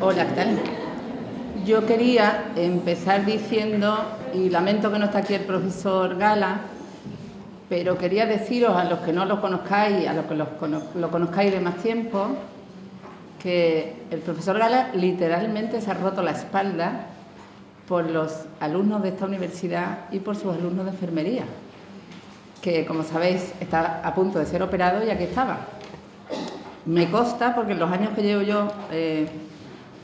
Hola, ¿qué tal? Yo quería empezar diciendo, y lamento que no está aquí el profesor Gala, pero quería deciros a los que no lo conozcáis, a los que lo conozcáis de más tiempo, que el profesor Gala literalmente se ha roto la espalda por los alumnos de esta universidad y por sus alumnos de enfermería, que, como sabéis, está a punto de ser operado y aquí estaba. Me consta, porque en los años que llevo yo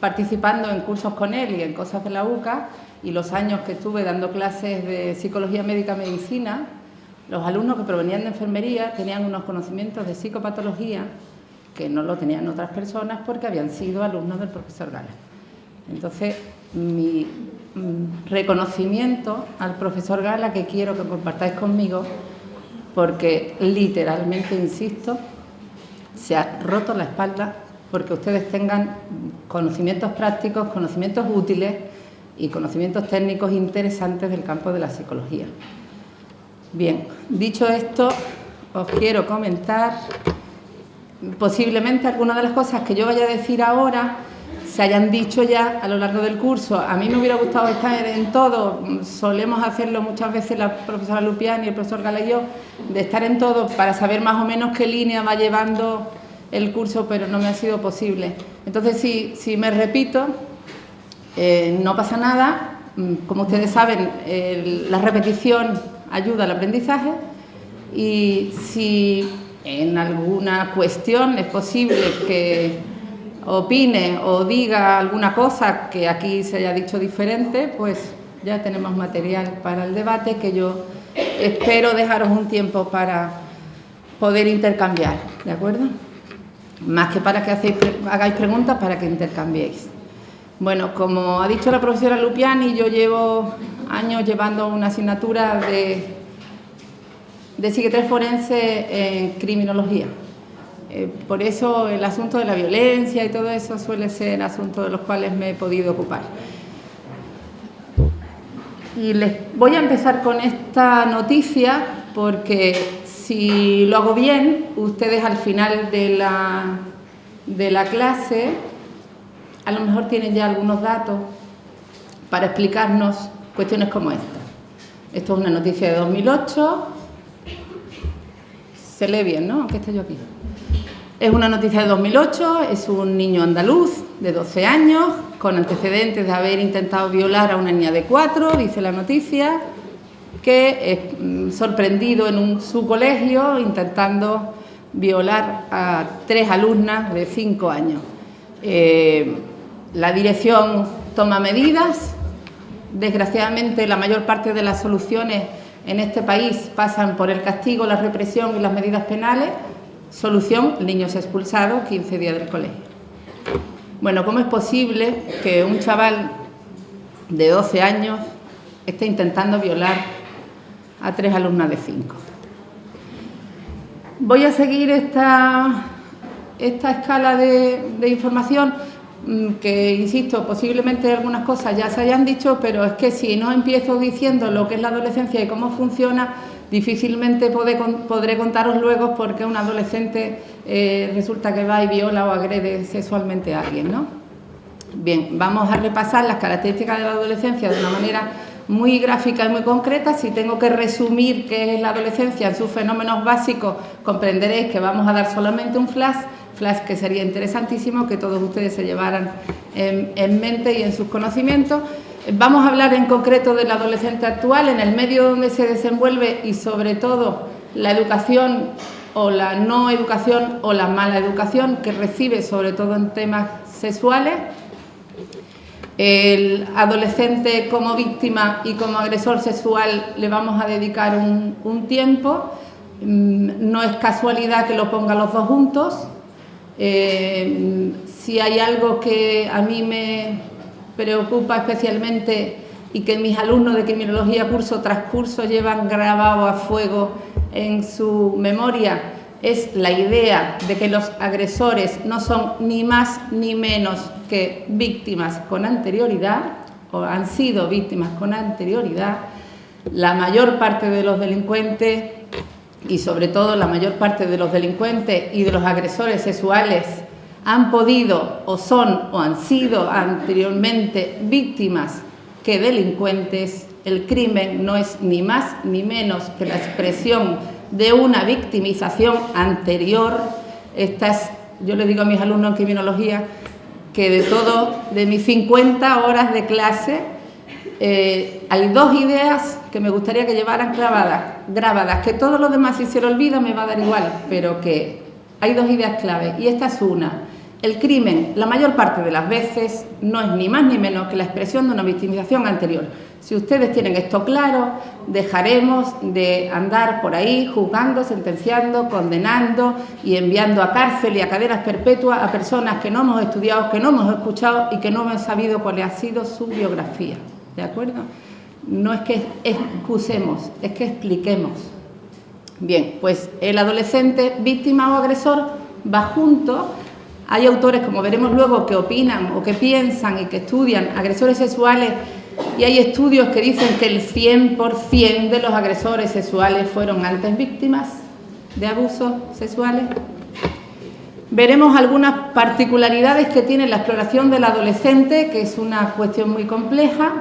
participando en cursos con él y en cosas de la UCA, y los años que estuve dando clases de psicología médica y medicina, los alumnos que provenían de enfermería tenían unos conocimientos de psicopatología que no lo tenían otras personas porque habían sido alumnos del profesor Gala. Entonces, mi reconocimiento al profesor Gala, que quiero que compartáis conmigo, porque literalmente, insisto, se ha roto la espalda porque ustedes tengan conocimientos prácticos, conocimientos útiles y conocimientos técnicos interesantes del campo de la psicología. Bien, dicho esto, os quiero comentar, posiblemente algunas de las cosas que yo vaya a decir ahora se hayan dicho ya a lo largo del curso. A mí me hubiera gustado estar en todo, solemos hacerlo muchas veces la profesora Lupiani y el profesor Gala y yo, de estar en todo para saber más o menos qué línea va llevando el curso, pero no me ha sido posible. Entonces, si me repito, no pasa nada. Como ustedes saben, la repetición ayuda al aprendizaje, y si en alguna cuestión es posible que opine o diga alguna cosa que aquí se haya dicho diferente, pues ya tenemos material para el debate, que yo espero dejaros un tiempo para poder intercambiar, ¿de acuerdo? Más que para que hagáis preguntas, para que intercambiéis. Bueno, como ha dicho la profesora Lupiani, yo llevo años llevando una asignatura de psiquiatría forense en criminología. Por eso el asunto de la violencia y todo eso suele ser asunto de los cuales me he podido ocupar. Y les voy a empezar con esta noticia porque, si lo hago bien, ustedes al final de la clase a lo mejor tienen ya algunos datos para explicarnos cuestiones como esta. Esto es una noticia de 2008. Se lee bien, ¿no? Aunque esté yo aquí. Es una noticia de 2008, es un niño andaluz de 12 años, con antecedentes de haber intentado violar a una niña de 4, dice la noticia, que es sorprendido en su colegio intentando violar a 3 alumnas de 5 años. La dirección toma medidas. Desgraciadamente, la mayor parte de las soluciones en este país pasan por el castigo, la represión y las medidas penales. Solución: el niño es expulsado, 15 días del colegio. Bueno, ¿cómo es posible que un chaval de 12 años esté intentando violar a 3 alumnas de 5? Voy a seguir esta escala de información que, insisto, posiblemente algunas cosas ya se hayan dicho, pero es que si no empiezo diciendo lo que es la adolescencia y cómo funciona, difícilmente podré contaros luego por qué un adolescente resulta que va y viola o agrede sexualmente a alguien, ¿no? Bien, vamos a repasar las características de la adolescencia de una manera muy gráfica y muy concreta. Si tengo que resumir qué es la adolescencia en sus fenómenos básicos, comprenderéis que vamos a dar solamente un flash que sería interesantísimo que todos ustedes se llevaran en mente y en sus conocimientos. Vamos a hablar en concreto del adolescente actual, en el medio donde se desenvuelve, y sobre todo la educación o la no educación o la mala educación que recibe, sobre todo en temas sexuales. El adolescente como víctima y como agresor sexual le vamos a dedicar un tiempo. No es casualidad que lo ponga los dos juntos. Si hay algo que a mí me preocupa especialmente y que mis alumnos de criminología curso tras curso llevan grabado a fuego en su memoria, es la idea de que los agresores no son ni más ni menos que víctimas con anterioridad, o han sido víctimas con anterioridad. La mayor parte de los delincuentes, y sobre todo la mayor parte de los delincuentes y de los agresores sexuales, han podido o son o han sido anteriormente víctimas que delincuentes. El crimen no es ni más ni menos que la expresión de una victimización anterior. Yo le digo a mis alumnos en criminología que de mis 50 horas de clase, hay 2 ideas que me gustaría que llevaran grabadas, que todo lo demás si se lo olvida me va a dar igual, pero que hay 2 ideas clave, y esta es una. El crimen, la mayor parte de las veces, no es ni más ni menos que la expresión de una victimización anterior. Si ustedes tienen esto claro, dejaremos de andar por ahí juzgando, sentenciando, condenando y enviando a cárcel y a cadenas perpetuas a personas que no hemos estudiado, que no hemos escuchado y que no hemos sabido cuál ha sido su biografía. ¿De acuerdo? No es que excusemos, es que expliquemos. Bien, pues el adolescente víctima o agresor va junto. Hay autores, como veremos luego, que opinan o que piensan y que estudian agresores sexuales, y hay estudios que dicen que el 100% de los agresores sexuales fueron antes víctimas de abusos sexuales. Veremos algunas particularidades que tiene la exploración del adolescente, que es una cuestión muy compleja,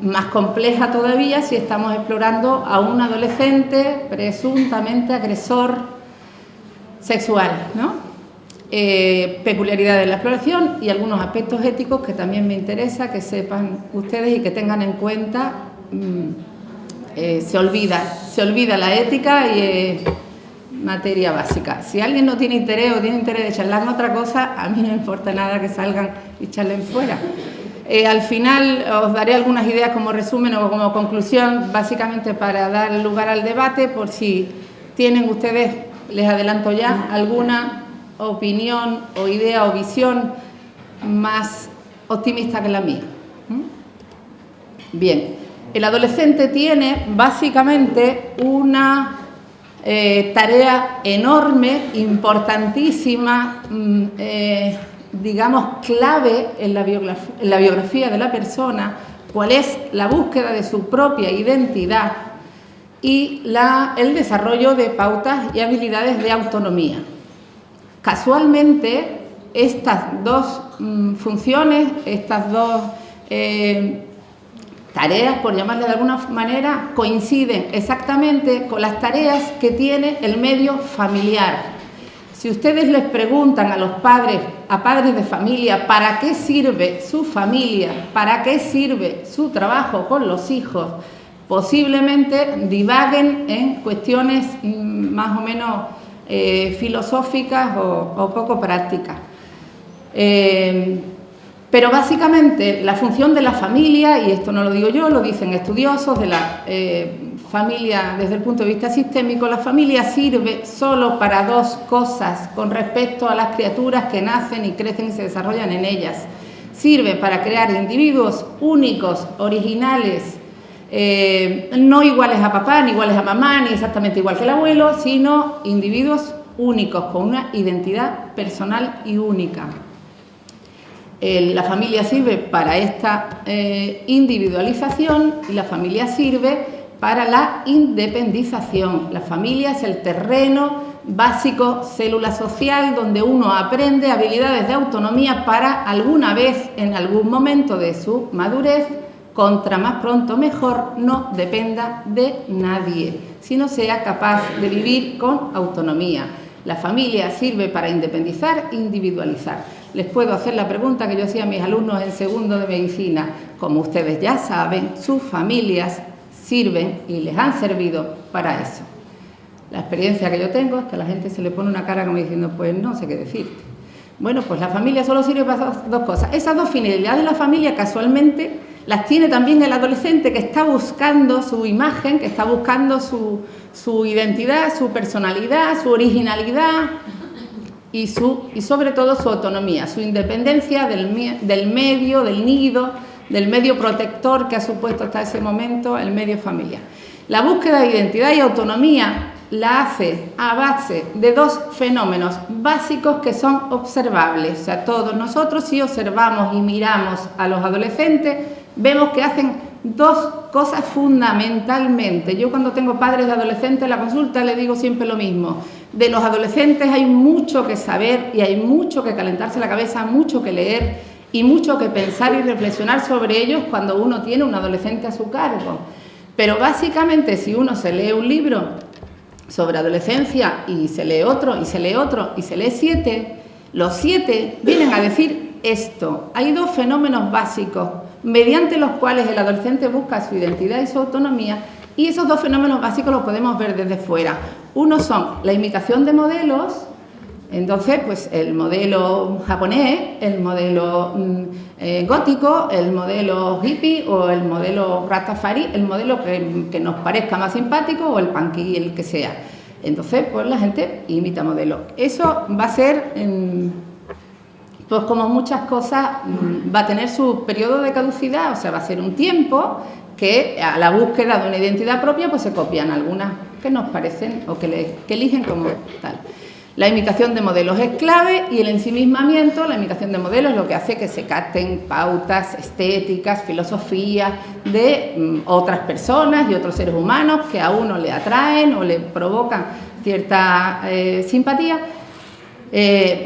más compleja todavía si estamos explorando a un adolescente presuntamente agresor sexual, ¿no? Peculiaridades de la exploración y algunos aspectos éticos que también me interesa que sepan ustedes y que tengan en cuenta. Se olvida la ética y es materia básica. Si alguien no tiene interés o tiene interés de charlar en otra cosa, a mí no me importa nada que salgan y charlen fuera. Al final os daré algunas ideas como resumen o como conclusión, básicamente para dar lugar al debate, por si tienen ustedes, les adelanto ya, alguna opinión o idea o visión más optimista que la mía. Bien, el adolescente tiene básicamente una tarea enorme, importantísima, digamos clave en la biografía de la persona, cuál es la búsqueda de su propia identidad y el desarrollo de pautas y habilidades de autonomía. Casualmente, estas 2 funciones, estas 2 tareas, por llamarle de alguna manera, coinciden exactamente con las tareas que tiene el medio familiar. Si ustedes les preguntan a padres de familia, ¿para qué sirve su familia? ¿Para qué sirve su trabajo con los hijos? Posiblemente divaguen en cuestiones más o menos filosóficas o poco prácticas. Pero básicamente la función de la familia, y esto no lo digo yo, lo dicen estudiosos de la familia desde el punto de vista sistémico, la familia sirve solo para 2 cosas con respecto a las criaturas que nacen y crecen y se desarrollan en ellas. Sirve para crear individuos únicos, originales, no iguales a papá, ni iguales a mamá, ni exactamente igual que el abuelo, sino individuos únicos, con una identidad personal y única. La familia sirve para esta individualización y la familia sirve para la independización. La familia es el terreno básico, célula social, donde uno aprende habilidades de autonomía para alguna vez, en algún momento de su madurez, contra más pronto mejor, no dependa de nadie, sino sea capaz de vivir con autonomía. La familia sirve para independizar, individualizar. Les puedo hacer la pregunta que yo hacía a mis alumnos en segundo de medicina. Como ustedes ya saben, sus familias sirven y les han servido para eso. La experiencia que yo tengo es que a la gente se le pone una cara como diciendo, pues no sé qué decirte. Bueno, pues la familia solo sirve para 2 cosas. Esas 2 finalidades de la familia casualmente las tiene también el adolescente, que está buscando su imagen, que está buscando su identidad, su personalidad, su originalidad y sobre todo su autonomía, su independencia del medio, del nido, del medio protector que ha supuesto hasta ese momento el medio familiar. La búsqueda de identidad y autonomía la hace a base de 2 fenómenos básicos que son observables. O sea, todos nosotros, si observamos y miramos a los adolescentes, vemos que hacen 2 cosas fundamentalmente. Yo cuando tengo padres de adolescentes en la consulta les digo siempre lo mismo. De los adolescentes hay mucho que saber y hay mucho que calentarse la cabeza, mucho que leer y mucho que pensar y reflexionar sobre ellos cuando uno tiene un adolescente a su cargo. Pero básicamente, si uno se lee un libro sobre adolescencia y se lee otro, y se lee otro, y se lee 7, los 7 vienen a decir esto. Hay 2 fenómenos básicos mediante los cuales el adolescente busca su identidad y su autonomía, y esos 2 fenómenos básicos los podemos ver desde fuera. Uno son la imitación de modelos. Entonces, pues el modelo japonés, el modelo gótico, el modelo hippie o el modelo Rastafari, el modelo que nos parezca más simpático o el punky, el que sea. Entonces, pues la gente imita modelos. Eso va a ser, pues como muchas cosas, va a tener su periodo de caducidad, o sea, va a ser un tiempo que a la búsqueda de una identidad propia, pues se copian algunas que nos parecen o que eligen como tal. La imitación de modelos es clave y el ensimismamiento, la imitación de modelos, es lo que hace que se capten pautas estéticas, filosofías de otras personas y otros seres humanos que a uno le atraen o le provocan cierta simpatía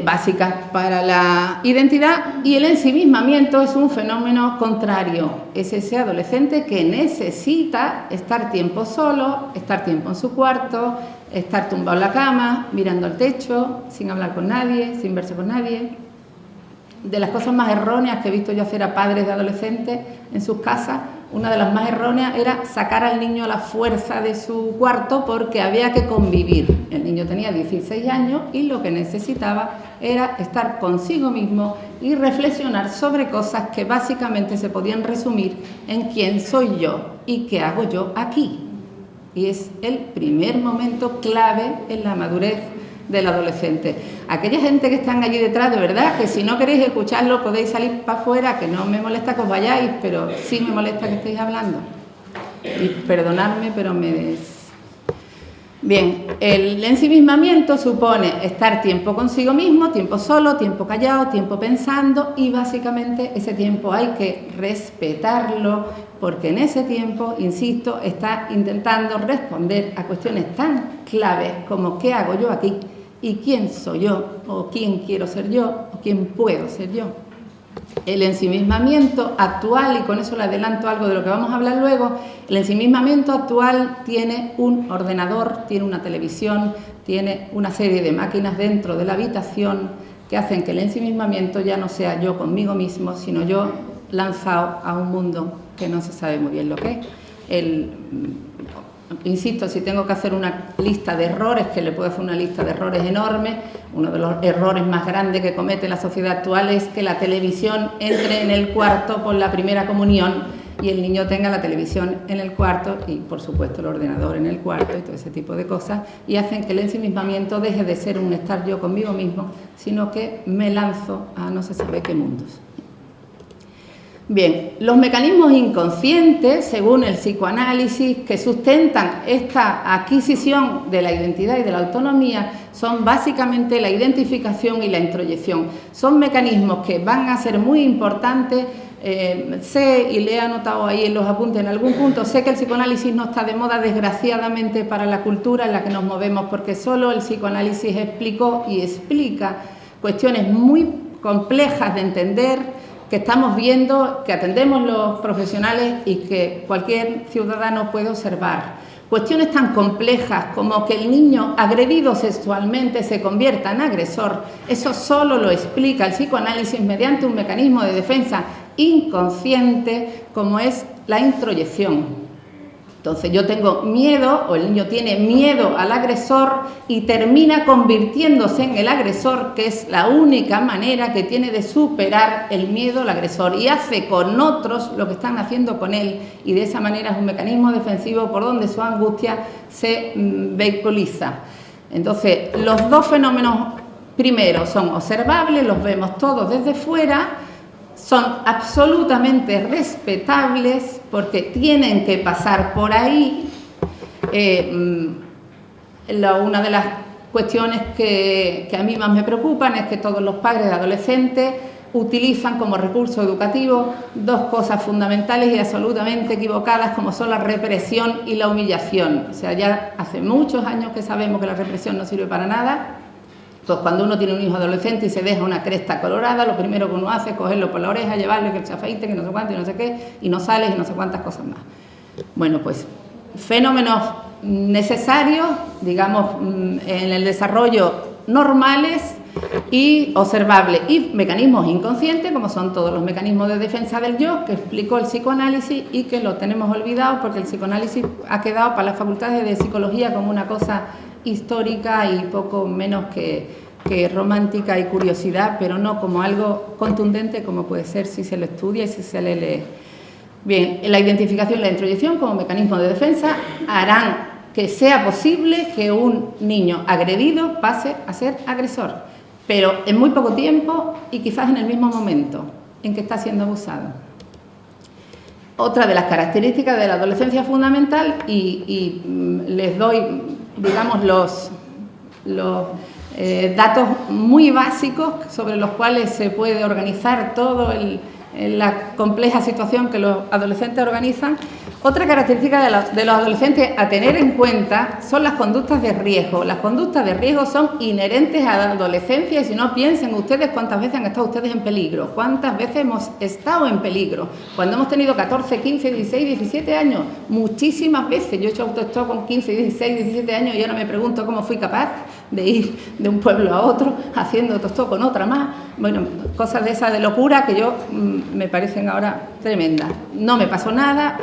básica para la identidad, y el ensimismamiento es un fenómeno contrario. Es ese adolescente que necesita estar tiempo solo, estar tiempo en su cuarto, estar tumbado en la cama, mirando al techo, sin hablar con nadie, sin verse con nadie. De las cosas más erróneas que he visto yo hacer a padres de adolescentes en sus casas, una de las más erróneas era sacar al niño a la fuerza de su cuarto porque había que convivir. El niño tenía 16 años y lo que necesitaba era estar consigo mismo y reflexionar sobre cosas que básicamente se podían resumir en quién soy yo y qué hago yo aquí. Y es el primer momento clave en la madurez del adolescente. Aquella gente que están allí detrás, de verdad, que si no queréis escucharlo podéis salir para afuera, que no me molesta que os vayáis, pero sí me molesta que estéis hablando. Y perdonadme, pero Bien, el ensimismamiento supone estar tiempo consigo mismo, tiempo solo, tiempo callado, tiempo pensando, y básicamente ese tiempo hay que respetarlo porque en ese tiempo, insisto, está intentando responder a cuestiones tan claves como ¿qué hago yo aquí? ¿Y quién soy yo? ¿O quién quiero ser yo? ¿O quién puedo ser yo? El ensimismamiento actual, y con eso le adelanto algo de lo que vamos a hablar luego, el ensimismamiento actual tiene un ordenador, tiene una televisión, tiene una serie de máquinas dentro de la habitación que hacen que el ensimismamiento ya no sea yo conmigo mismo, sino yo lanzado a un mundo que no se sabe muy bien lo que es. Insisto, si tengo que hacer una lista de errores, que le puedo hacer una lista de errores enorme, uno de los errores más grandes que comete la sociedad actual es que la televisión entre en el cuarto por la primera comunión y el niño tenga la televisión en el cuarto y, por supuesto, el ordenador en el cuarto y todo ese tipo de cosas, y hacen que el ensimismamiento deje de ser un estar yo conmigo mismo, sino que me lanzo a no se sabe qué mundos. Bien, los mecanismos inconscientes, según el psicoanálisis, que sustentan esta adquisición de la identidad y de la autonomía, son básicamente la identificación y la introyección. Son mecanismos que van a ser muy importantes. Sé, y le he anotado ahí en los apuntes en algún punto, sé que el psicoanálisis no está de moda, desgraciadamente, para la cultura en la que nos movemos, porque solo el psicoanálisis explicó y explica cuestiones muy complejas de entender, que estamos viendo, que atendemos los profesionales y que cualquier ciudadano puede observar. Cuestiones tan complejas como que el niño agredido sexualmente se convierta en agresor, eso solo lo explica el psicoanálisis mediante un mecanismo de defensa inconsciente como es la introyección. Entonces yo tengo miedo, o el niño tiene miedo al agresor y termina convirtiéndose en el agresor, que es la única manera que tiene de superar el miedo al agresor, y hace con otros lo que están haciendo con él, y de esa manera es un mecanismo defensivo por donde su angustia se vehiculiza. Entonces los dos fenómenos primeros son observables, los vemos todos desde fuera, son absolutamente respetables porque tienen que pasar por ahí. Una de las cuestiones que a mí más me preocupan es que todos los padres de adolescentes utilizan como recurso educativo dos cosas fundamentales y absolutamente equivocadas, como son la represión y la humillación. O sea, ya hace muchos años que sabemos que la represión no sirve para nada. Pues cuando uno tiene un hijo adolescente y se deja una cresta colorada, lo primero que uno hace es cogerlo por la oreja, llevarle que se afeite, que no sé cuánto y no sé qué, y no sales y no sé cuántas cosas más. Bueno, pues fenómenos necesarios, digamos, en el desarrollo normales y observables, y mecanismos inconscientes, como son todos los mecanismos de defensa del yo, que explicó el psicoanálisis y que lo tenemos olvidado porque el psicoanálisis ha quedado para las facultades de psicología como una cosa histórica y poco menos que romántica y curiosidad, pero no como algo contundente como puede ser si se lo estudia y si se le lee. Bien, la identificación y la introyección como mecanismo de defensa harán que sea posible que un niño agredido pase a ser agresor, pero en muy poco tiempo y quizás en el mismo momento en que está siendo abusado. Otra de las características de la adolescencia fundamental, y les doy, digamos, los datos muy básicos sobre los cuales se puede organizar todo la compleja situación que los adolescentes organizan. Otra característica de los adolescentes a tener en cuenta son las conductas de riesgo. Las conductas de riesgo son inherentes a la adolescencia y si no, piensen ustedes cuántas veces han estado ustedes en peligro, cuántas veces hemos estado en peligro. Cuando hemos tenido 14, 15, 16, 17 años, muchísimas veces. Yo he hecho autostop con 15, 16, 17 años y ahora me pregunto cómo fui capaz de ir de un pueblo a otro haciendo autostop con otra más. Bueno, cosas de esas de locura que yo me parecen ahora tremendas. No me pasó nada,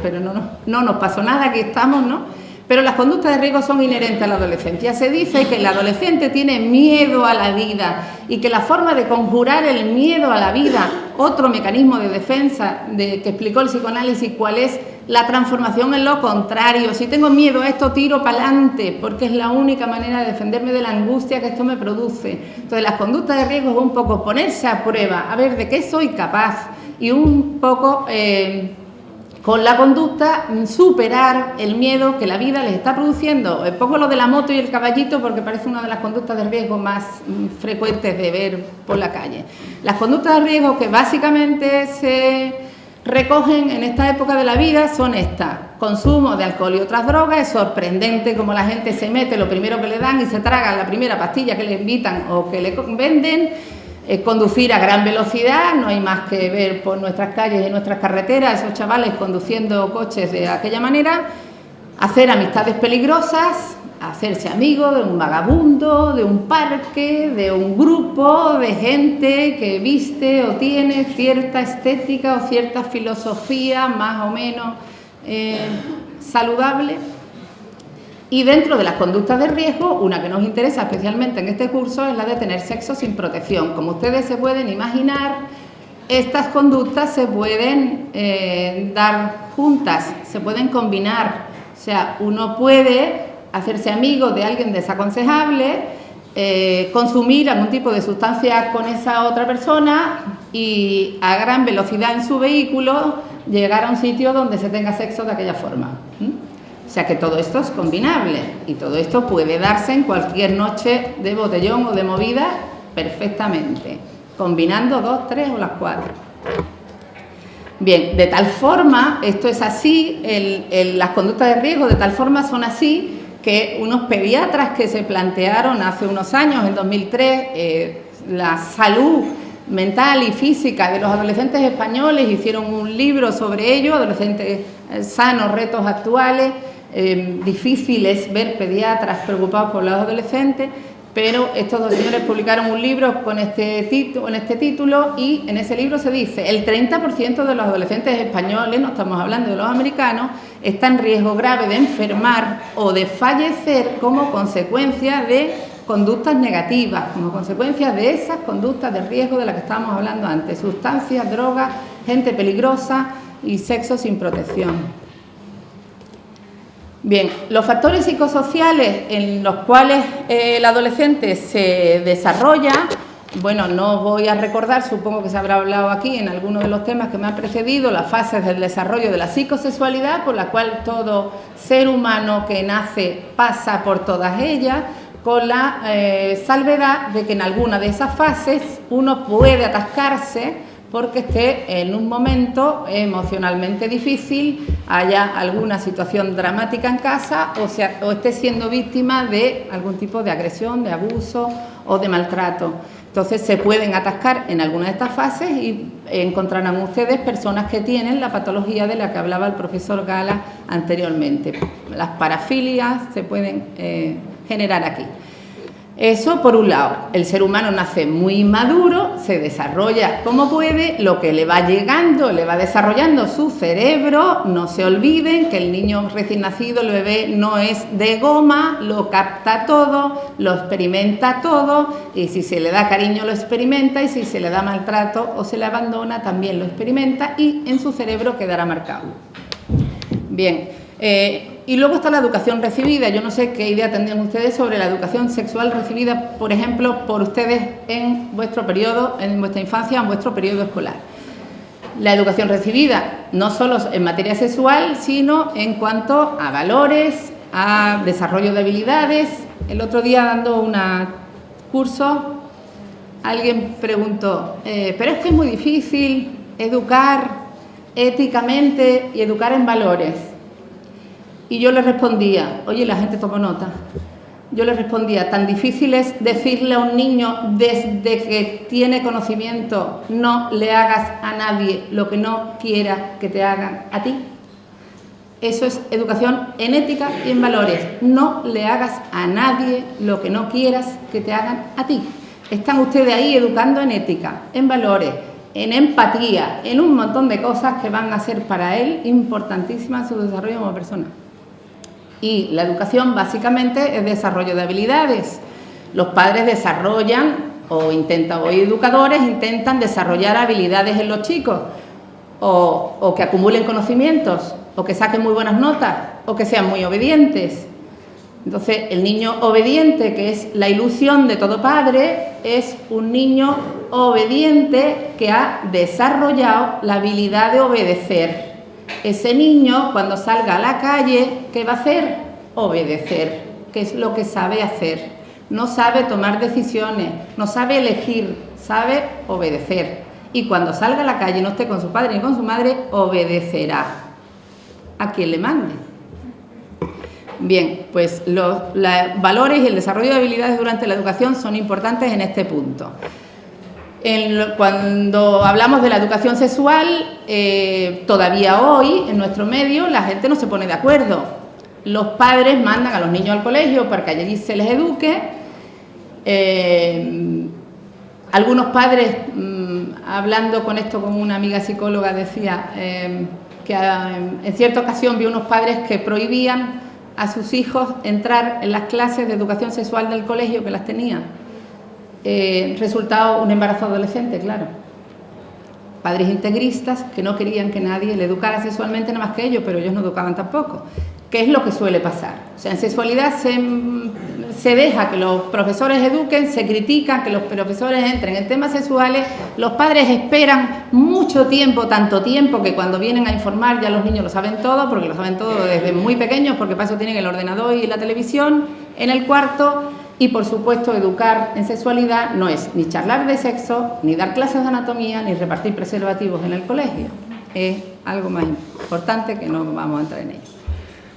pero no nos pasó nada, aquí estamos, ¿no? Pero las conductas de riesgo son inherentes a la adolescencia. Se dice que el adolescente tiene miedo a la vida y que la forma de conjurar el miedo a la vida, otro mecanismo de defensa que explicó el psicoanálisis, cuál es la transformación en lo contrario. Si tengo miedo a esto, tiro para adelante, porque es la única manera de defenderme de la angustia que esto me produce. Entonces, las conductas de riesgo es un poco ponerse a prueba, a ver de qué soy capaz y un poco con la conducta superar el miedo que la vida les está produciendo. Pongo lo de la moto y el caballito porque parece una de las conductas de riesgo más frecuentes de ver por la calle. Las conductas de riesgo que básicamente se recogen en esta época de la vida son estas: consumo de alcohol y otras drogas. Es sorprendente cómo la gente se mete lo primero que le dan y se traga la primera pastilla que le invitan o que le venden. Conducir a gran velocidad, no hay más que ver por nuestras calles y nuestras carreteras esos chavales conduciendo coches de aquella manera. Hacer amistades peligrosas, hacerse amigo de un vagabundo, de un parque, de un grupo de gente que viste o tiene cierta estética o cierta filosofía más o menos saludable. Y dentro de las conductas de riesgo, una que nos interesa especialmente en este curso es la de tener sexo sin protección. Como ustedes se pueden imaginar, estas conductas se pueden dar juntas, se pueden combinar. O sea, uno puede hacerse amigo de alguien desaconsejable, consumir algún tipo de sustancia con esa otra persona y a gran velocidad en su vehículo llegar a un sitio donde se tenga sexo de aquella forma. O sea que todo esto es combinable y todo esto puede darse en cualquier noche de botellón o de movida perfectamente, combinando 2, 3 o las 4. Bien, de tal forma, esto es así, las conductas de riesgo de tal forma son así que unos pediatras que se plantearon hace unos años, en 2003, la salud mental y física de los adolescentes españoles, hicieron un libro sobre ello, Adolescentes sanos, retos actuales. Difíciles ver pediatras preocupados por los adolescentes, pero estos dos señores publicaron un libro con este título y en ese libro se dice: el 30% de los adolescentes españoles, no estamos hablando de los americanos, está en riesgo grave de enfermar o de fallecer como consecuencia de conductas negativas, como consecuencia de esas conductas de riesgo de las que estábamos hablando antes: sustancias, drogas, gente peligrosa y sexo sin protección. Bien, los factores psicosociales en los cuales el adolescente se desarrolla, bueno, no voy a recordar, supongo que se habrá hablado aquí en alguno de los temas que me han precedido, las fases del desarrollo de la psicosexualidad, por la cual todo ser humano que nace pasa por todas ellas, con la salvedad de que en alguna de esas fases uno puede atascarse porque esté en un momento emocionalmente difícil, haya alguna situación dramática en casa o esté siendo víctima de algún tipo de agresión, de abuso o de maltrato. Entonces se pueden atascar en alguna de estas fases y encontrarán ustedes personas que tienen la patología de la que hablaba el profesor Gala anteriormente. Las parafilias se pueden generar aquí. Eso por un lado. El ser humano nace muy inmaduro, se desarrolla como puede, lo que le va llegando, le va desarrollando su cerebro. No se olviden que el niño recién nacido, el bebé, no es de goma, lo capta todo, lo experimenta todo, y si se le da cariño lo experimenta, y si se le da maltrato o se le abandona también lo experimenta, y en su cerebro quedará marcado. Bien. Y luego está la educación recibida. Yo no sé qué idea tendrían ustedes sobre la educación sexual recibida, por ejemplo, por ustedes en vuestro periodo, en vuestra infancia, en vuestro periodo escolar. La educación recibida, no solo en materia sexual, sino en cuanto a valores, a desarrollo de habilidades. El otro día, dando un curso, alguien preguntó, pero es que es muy difícil educar éticamente y educar en valores. Y yo le respondía, oye, la gente tomó nota. Yo le respondía, tan difícil es decirle a un niño desde que tiene conocimiento, no le hagas a nadie lo que no quiera que te hagan a ti. Eso es educación en ética y en valores. No le hagas a nadie lo que no quieras que te hagan a ti. Están ustedes ahí educando en ética, en valores, en empatía, en un montón de cosas que van a ser para él importantísimas en su desarrollo como persona. Y la educación básicamente es desarrollo de habilidades. Los padres desarrollan o educadores intentan desarrollar habilidades en los chicos, o que acumulen conocimientos, o que saquen muy buenas notas, o que sean muy obedientes. Entonces, el niño obediente, que es la ilusión de todo padre, es un niño obediente que ha desarrollado la habilidad de obedecer. Ese niño, cuando salga a la calle, ¿qué va a hacer? Obedecer, que es lo que sabe hacer. No sabe tomar decisiones, no sabe elegir, sabe obedecer. Y cuando salga a la calle y no esté con su padre ni con su madre, obedecerá a quien le mande. Bien, pues los valores y el desarrollo de habilidades durante la educación son importantes en este punto. Cuando hablamos de la educación sexual, todavía hoy en nuestro medio la gente no se pone de acuerdo. Los padres mandan a los niños al colegio para que allí se les eduque. Algunos padres, hablando con esto con una amiga psicóloga, decía que en cierta ocasión vio unos padres que prohibían a sus hijos entrar en las clases de educación sexual del colegio, que las tenían. Resultado, un embarazo adolescente, claro. Padres integristas que no querían que nadie le educara sexualmente nada más que ellos, pero ellos no educaban tampoco. ¿Qué es lo que suele pasar? O sea, en sexualidad se deja que los profesores eduquen, se critica que los profesores entren en temas sexuales, los padres esperan mucho tiempo, tanto tiempo que cuando vienen a informar ya los niños lo saben todo, porque lo saben todo desde muy pequeños, porque para eso tienen el ordenador y la televisión en el cuarto. Y, por supuesto, educar en sexualidad no es ni charlar de sexo, ni dar clases de anatomía, ni repartir preservativos en el colegio. Es algo más importante que no vamos a entrar en ello.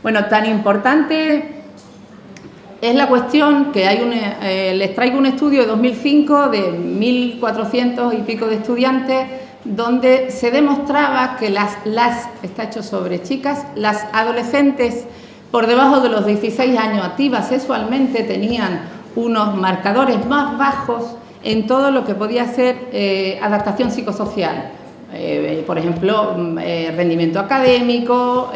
Bueno, tan importante es la cuestión que les traigo un estudio de 2005 de 1.400 y pico de estudiantes, donde se demostraba que está hecho sobre chicas, las adolescentes por debajo de los 16 años activas sexualmente tenían unos marcadores más bajos en todo lo que podía ser adaptación psicosocial. Por ejemplo, rendimiento académico,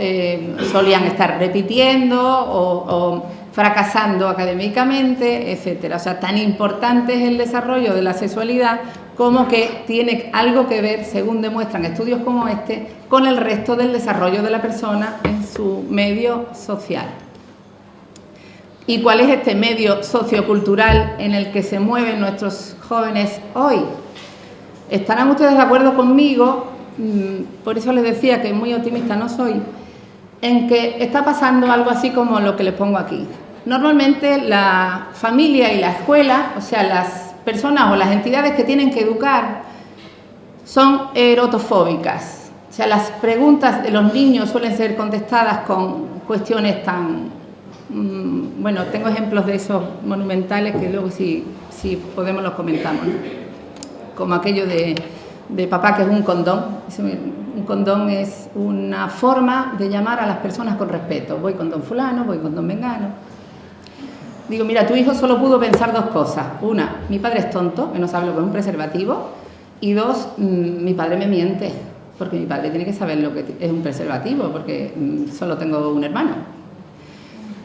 solían estar repitiendo o fracasando académicamente, etcétera. O sea, tan importante es el desarrollo de la sexualidad como que tiene algo que ver, según demuestran estudios como este, con el resto del desarrollo de la persona en su medio social. ¿Y cuál es este medio sociocultural en el que se mueven nuestros jóvenes hoy? ¿Estarán ustedes de acuerdo conmigo? Por eso les decía que muy optimista no soy, en que está pasando algo así como lo que les pongo aquí. Normalmente la familia y la escuela, o sea, las personas o las entidades que tienen que educar, son erotofóbicas. O sea, las preguntas de los niños suelen ser contestadas con cuestiones tan... bueno, tengo ejemplos de esos monumentales que luego si podemos los comentamos, ¿no? Como aquello de papá, que es un condón. Un condón es una forma de llamar a las personas con respeto. Voy con don fulano, voy con don mengano. Digo, mira, tu hijo solo pudo pensar dos cosas. Una, mi padre es tonto, que no sabe lo que es un preservativo. Y dos, mi padre me miente, porque mi padre tiene que saber lo que es un preservativo, porque solo tengo un hermano.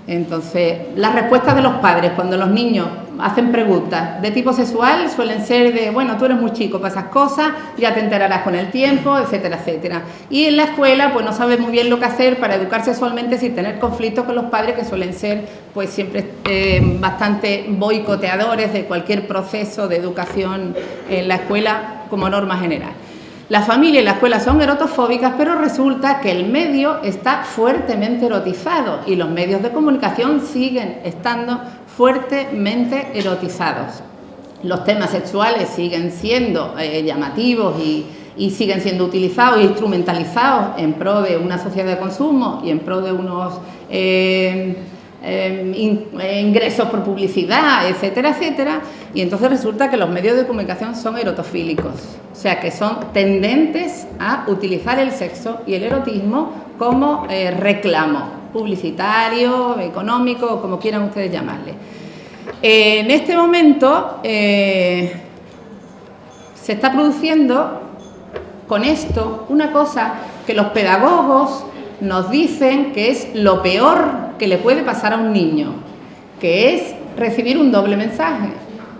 Entonces, las respuestas de los padres cuando los niños hacen preguntas de tipo sexual suelen ser de, bueno, tú eres muy chico para esas cosas, ya te enterarás con el tiempo, etcétera, etcétera. Y en la escuela, pues no sabes muy bien lo que hacer para educar sexualmente sin tener conflictos con los padres, que suelen ser, pues siempre bastante boicoteadores de cualquier proceso de educación en la escuela como norma general. La familia y la escuela son erotofóbicas, pero resulta que el medio está fuertemente erotizado y los medios de comunicación siguen estando fuertemente erotizados. Los temas sexuales siguen siendo llamativos y siguen siendo utilizados e instrumentalizados en pro de una sociedad de consumo y en pro de unos ingresos por publicidad, etcétera, etcétera. Y entonces resulta que los medios de comunicación son erotofílicos, o sea que son tendentes a utilizar el sexo y el erotismo como reclamo publicitario, económico, como quieran ustedes llamarle. En este momento se está produciendo con esto una cosa que los pedagogos nos dicen que es lo peor que le puede pasar a un niño, que es recibir un doble mensaje.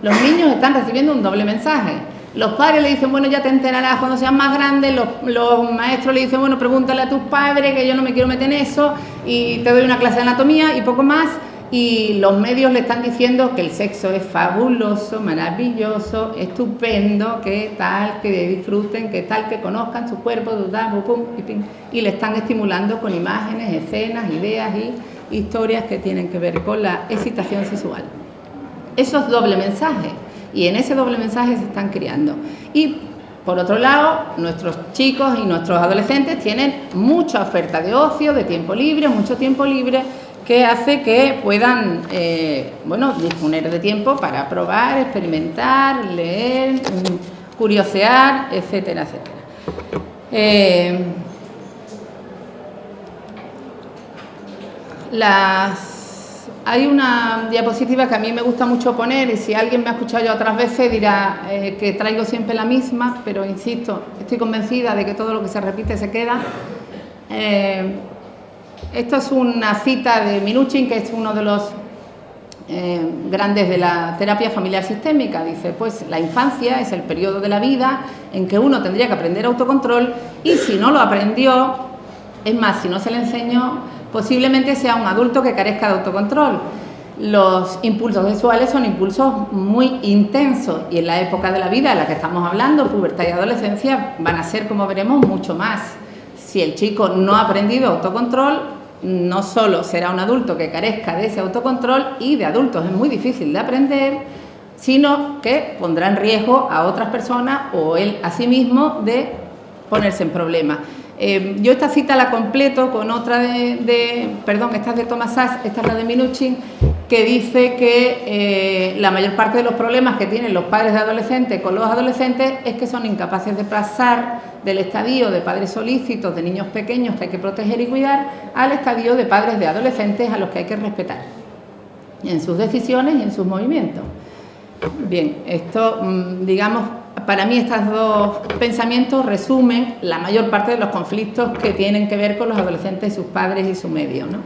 Los niños están recibiendo un doble mensaje. Los padres le dicen, bueno, ya te enterarás cuando seas más grande. Los maestros le dicen, bueno, pregúntale a tus padres, que yo no me quiero meter en eso, y te doy una clase de anatomía y poco más. Y los medios le están diciendo que el sexo es fabuloso, maravilloso, estupendo, que tal, que disfruten, que tal, que conozcan su cuerpo, y le están estimulando con imágenes, escenas, ideas y historias que tienen que ver con la excitación sexual. Eso es doble mensaje, y en ese doble mensaje se están criando. Y por otro lado, nuestros chicos y nuestros adolescentes tienen mucha oferta de ocio, de tiempo libre, mucho tiempo libre, que hace que puedan, bueno, disponer de tiempo para probar, experimentar, leer, curiosear, etcétera, etcétera. Hay una diapositiva que a mí me gusta mucho poner, y si alguien me ha escuchado ya otras veces dirá que traigo siempre la misma, pero insisto, estoy convencida de que todo lo que se repite se queda. Esto es una cita de Minuchin, que es uno de los grandes de la terapia familiar sistémica. Dice, pues la infancia es el periodo de la vida en que uno tendría que aprender autocontrol, y si no lo aprendió, es más, si no se le enseñó, posiblemente sea un adulto que carezca de autocontrol. Los impulsos sexuales son impulsos muy intensos, y en la época de la vida en la que estamos hablando, pubertad y adolescencia, van a ser, como veremos, mucho más. Si el chico no ha aprendido autocontrol, no solo será un adulto que carezca de ese autocontrol, y de adultos es muy difícil de aprender, sino que pondrá en riesgo a otras personas o él a sí mismo de ponerse en problemas. Yo esta cita la completo con otra perdón, esta es de Thomas Sachs, esta es la de Minuchin, que dice que la mayor parte de los problemas que tienen los padres de adolescentes con los adolescentes es que son incapaces de pasar del estadio de padres solícitos, de niños pequeños que hay que proteger y cuidar, al estadio de padres de adolescentes a los que hay que respetar en sus decisiones y en sus movimientos. Bien, esto, digamos, para mí estos dos pensamientos resumen la mayor parte de los conflictos que tienen que ver con los adolescentes y sus padres y su medio, ¿no?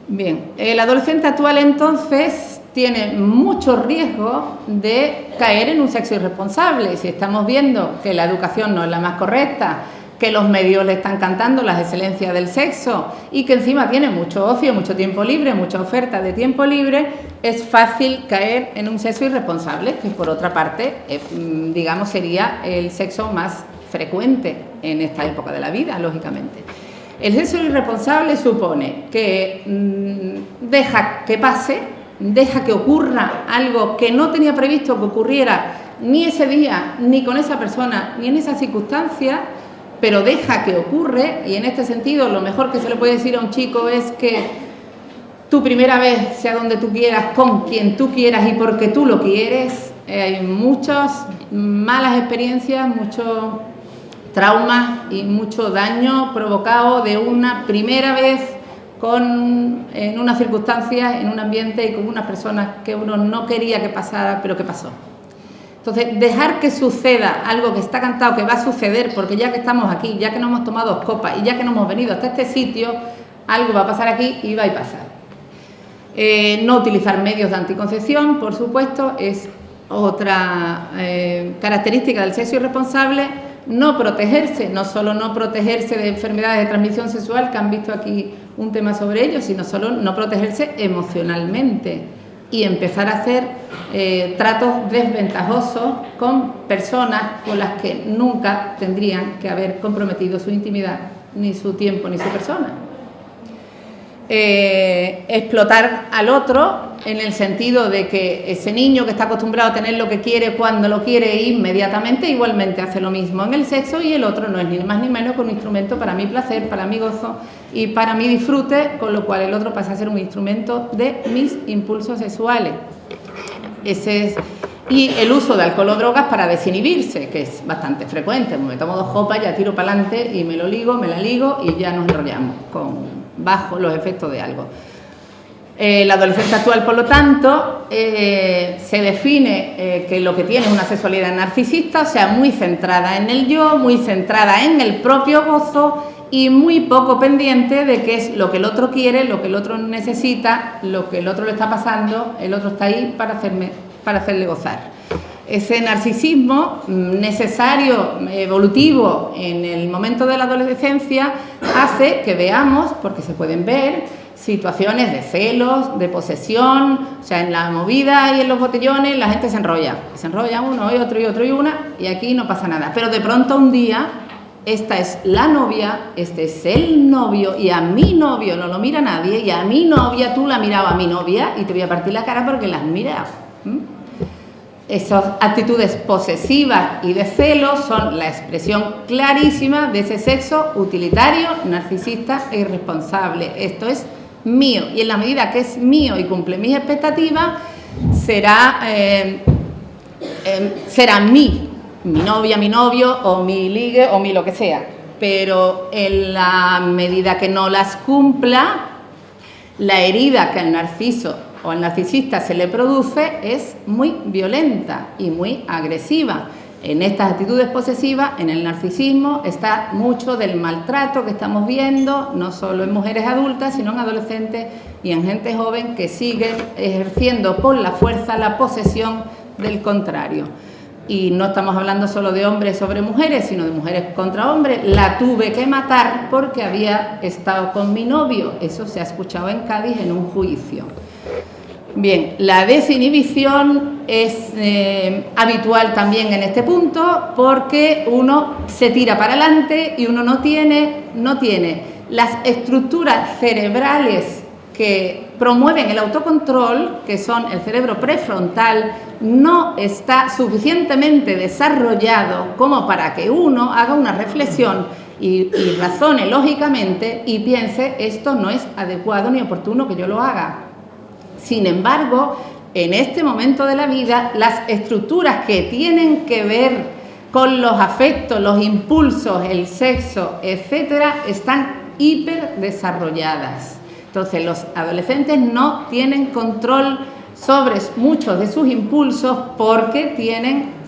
Bien, el adolescente actual entonces tiene mucho riesgo de caer en un sexo irresponsable. Si estamos viendo que la educación no es la más correcta, que los medios le están cantando las excelencias del sexo y que encima tiene mucho ocio, mucho tiempo libre, mucha oferta de tiempo libre, es fácil caer en un sexo irresponsable, que por otra parte, digamos, sería el sexo más frecuente en esta época de la vida, lógicamente. El sexo irresponsable supone que deja que pase, deja que ocurra algo que no tenía previsto que ocurriera ni ese día, ni con esa persona, ni en esa circunstancia, pero deja que ocurre, y en este sentido lo mejor que se le puede decir a un chico es que tu primera vez sea donde tú quieras, con quien tú quieras y porque tú lo quieres. Hay muchas malas experiencias, muchos traumas y mucho daño provocado de una primera vez en unas circunstancias, en un ambiente y con unas personas que uno no quería que pasara, pero que pasó. Entonces, dejar que suceda algo que está cantado, que va a suceder, porque ya que estamos aquí, ya que nos hemos tomado 2 copas y ya que nos hemos venido hasta este sitio, algo va a pasar aquí y va a pasar. No utilizar medios de anticoncepción, por supuesto, es otra característica del sexo irresponsable. No protegerse, no solo no protegerse de enfermedades de transmisión sexual, que han visto aquí un tema sobre ello, sino solo no protegerse emocionalmente y empezar a hacer tratos desventajosos con personas con las que nunca tendrían que haber comprometido su intimidad, ni su tiempo, ni su persona. Explotar al otro en el sentido de que ese niño que está acostumbrado a tener lo que quiere cuando lo quiere inmediatamente, igualmente hace lo mismo en el sexo, y el otro no es ni más ni menos que un instrumento para mi placer, para mi gozo y para mi disfrute, con lo cual el otro pasa a ser un instrumento de mis impulsos sexuales. Ese es. Y el uso de alcohol o drogas para desinhibirse, que es bastante frecuente. Me tomo 2 copas, ya tiro para adelante y me lo ligo, me la ligo y ya nos enrollamos bajo los efectos de algo. La adolescencia actual, por lo tanto, se define que lo que tiene es una sexualidad narcisista, o sea, muy centrada en el yo, muy centrada en el propio gozo y muy poco pendiente de qué es lo que el otro quiere, lo que el otro necesita, lo que el otro le está pasando, el otro está ahí para hacerle gozar. Ese narcisismo necesario, evolutivo en el momento de la adolescencia, hace que veamos, porque se pueden ver, situaciones de celos, de posesión, o sea, en la movida y en los botellones la gente se enrolla uno y otro y otro y una, y aquí no pasa nada. Pero de pronto un día, esta es la novia, este es el novio, y a mi novio no lo mira nadie, y a mi novia tú la mirabas a mi novia y te voy a partir la cara porque la has mirado. Esas actitudes posesivas y de celos son la expresión clarísima de ese sexo utilitario, narcisista e irresponsable. Esto es mío, y en la medida que es mío y cumple mis expectativas, será mi novia, mi novio, o mi ligue, o mi lo que sea. Pero en la medida que no las cumpla, la herida que el narciso o al narcisista se le produce es muy violenta y muy agresiva. En estas actitudes posesivas, en el narcisismo, está mucho del maltrato que estamos viendo, no solo en mujeres adultas, sino en adolescentes y en gente joven que siguen ejerciendo por la fuerza la posesión del contrario. Y no estamos hablando solo de hombres sobre mujeres, sino de mujeres contra hombres. La tuve que matar porque había estado con mi novio. Eso se ha escuchado en Cádiz en un juicio. Bien, la desinhibición es habitual también en este punto, porque uno se tira para adelante y uno no tiene las estructuras cerebrales que promueven el autocontrol, que son el cerebro prefrontal, no está suficientemente desarrollado como para que uno haga una reflexión y razone lógicamente y piense: esto no es adecuado ni oportuno que yo lo haga. Sin embargo, en este momento de la vida, las estructuras que tienen que ver con los afectos, los impulsos, el sexo, etcétera, están hiperdesarrolladas. Entonces, los adolescentes no tienen control sobre muchos de sus impulsos porque tienen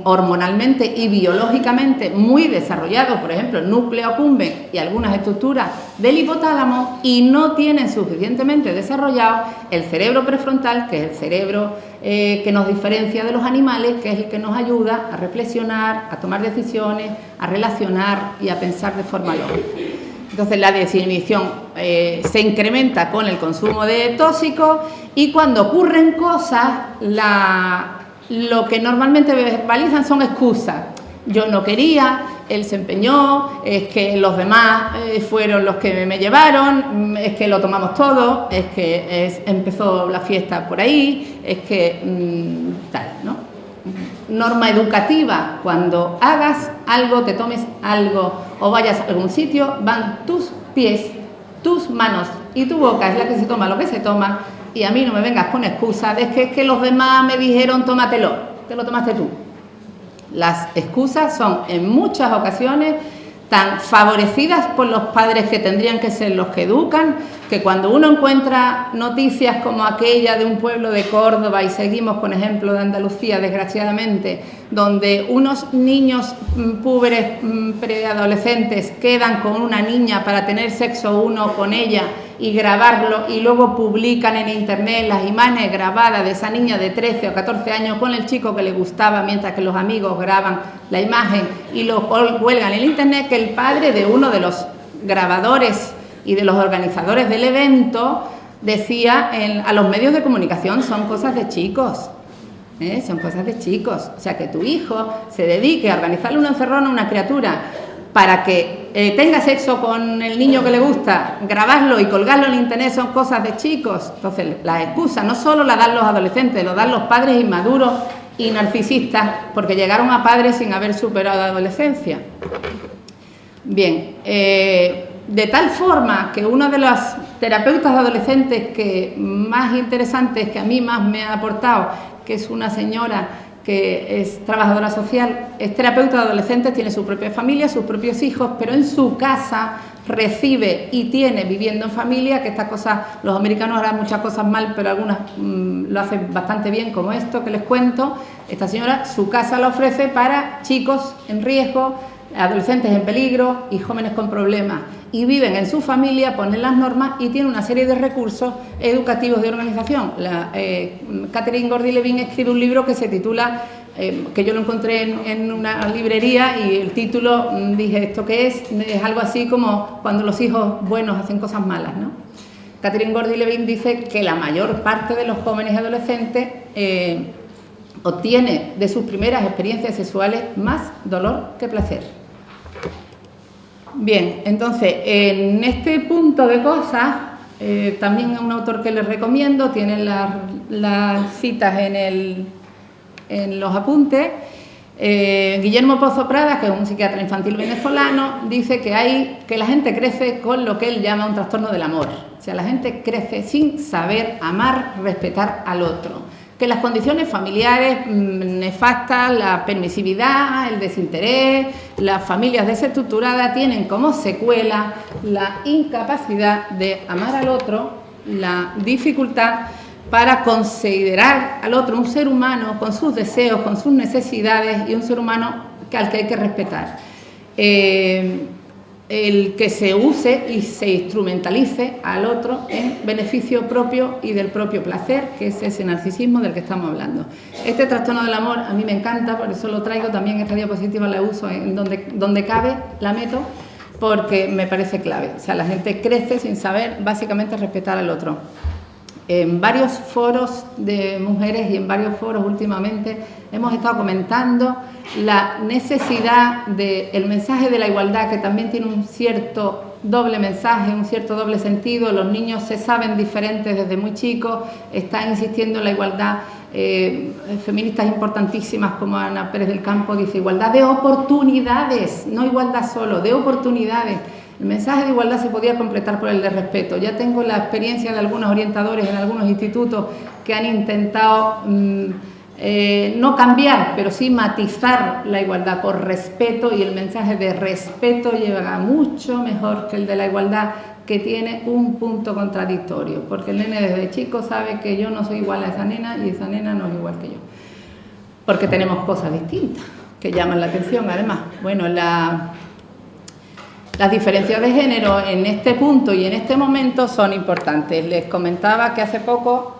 hormonalmente y biológicamente muy desarrollado, por ejemplo, el núcleo accumbens y algunas estructuras del hipotálamo, y no tienen suficientemente desarrollado el cerebro prefrontal, que es el cerebro que nos diferencia de los animales, que es el que nos ayuda a reflexionar, a tomar decisiones, a relacionar y a pensar de forma lógica. Entonces, la desinhibición se incrementa con el consumo de tóxicos, y cuando ocurren cosas, lo que normalmente verbalizan son excusas. Yo no quería, él se empeñó, es que los demás fueron los que me llevaron, es que lo tomamos todo, es que empezó la fiesta por ahí, es que tal, ¿no? Norma educativa: cuando hagas algo, te tomes algo o vayas a algún sitio, van tus pies, tus manos y tu boca es la que se toma lo que se toma, y a mí no me vengas con excusas de que es que los demás me dijeron tómatelo, te lo tomaste tú. Las excusas son en muchas ocasiones tan favorecidas por los padres, que tendrían que ser los que educan, que cuando uno encuentra noticias como aquella de un pueblo de Córdoba, y seguimos con ejemplo de Andalucía, desgraciadamente, donde unos niños púberes preadolescentes quedan con una niña para tener sexo uno con ella y grabarlo, y luego publican en internet las imágenes grabadas de esa niña de 13 o 14 años con el chico que le gustaba, mientras que los amigos graban la imagen y lo cuelgan en internet, que el padre de uno de los grabadores y de los organizadores del evento decía a los medios de comunicación: son cosas de chicos, son cosas de chicos. O sea, que tu hijo se dedique a organizarle una encerrona a una criatura para que tenga sexo con el niño que le gusta, grabarlo y colgarlo en internet, son cosas de chicos. Entonces, las excusas no solo las dan los adolescentes, lo dan los padres inmaduros y narcisistas, porque llegaron a padres sin haber superado la adolescencia. Bien, de tal forma que uno de los terapeutas adolescentes que más interesantes, que a mí más me ha aportado, que es una señora que es trabajadora social, es terapeuta de adolescentes, tiene su propia familia, sus propios hijos, pero en su casa recibe y tiene, viviendo en familia, que estas cosas, los americanos harán muchas cosas mal, pero algunas lo hacen bastante bien, como esto que les cuento. Esta señora, su casa la ofrece para chicos en riesgo, adolescentes en peligro y jóvenes con problemas, y viven en su familia, ponen las normas y tiene una serie de recursos educativos de organización. Catherine Gordy Levin escribe un libro que se titula, que yo lo encontré en una librería, y el título, dije, ¿esto qué es? Es algo así como cuando los hijos buenos hacen cosas malas, ¿no? Catherine Gordy Levin dice que la mayor parte de los jóvenes y adolescentes obtiene de sus primeras experiencias sexuales más dolor que placer. Bien, entonces, en este punto de cosas, también un autor que les recomiendo, tienen las citas en los apuntes. Guillermo Pozo Prada, que es un psiquiatra infantil venezolano, dice que la gente crece con lo que él llama un trastorno del amor. O sea, la gente crece sin saber amar, respetar al otro. Que las condiciones familiares nefastas, la permisividad, el desinterés, las familias desestructuradas tienen como secuela la incapacidad de amar al otro, la dificultad para considerar al otro un ser humano con sus deseos, con sus necesidades, y un ser humano al que hay que respetar. El que se use y se instrumentalice al otro en beneficio propio y del propio placer, que es ese narcisismo del que estamos hablando. Este trastorno del amor a mí me encanta, por eso lo traigo también. Esta diapositiva la uso en donde cabe, la meto, porque me parece clave. O sea, la gente crece sin saber básicamente respetar al otro. En varios foros de mujeres y en varios foros últimamente hemos estado comentando la necesidad del mensaje de la igualdad, que también tiene un cierto doble mensaje, un cierto doble sentido. Los niños se saben diferentes desde muy chicos, están insistiendo en la igualdad. Feministas importantísimas como Ana Pérez del Campo dice igualdad de oportunidades, no igualdad solo, de oportunidades. El mensaje de igualdad se podía completar por el de respeto. Ya tengo la experiencia de algunos orientadores en algunos institutos que han intentado no cambiar, pero sí matizar la igualdad por respeto, y el mensaje de respeto llega mucho mejor que el de la igualdad, que tiene un punto contradictorio, porque el nene desde chico sabe que yo no soy igual a esa nena y esa nena no es igual que yo, porque tenemos cosas distintas que llaman la atención. Además, bueno, las diferencias de género en este punto y en este momento son importantes. Les comentaba que hace poco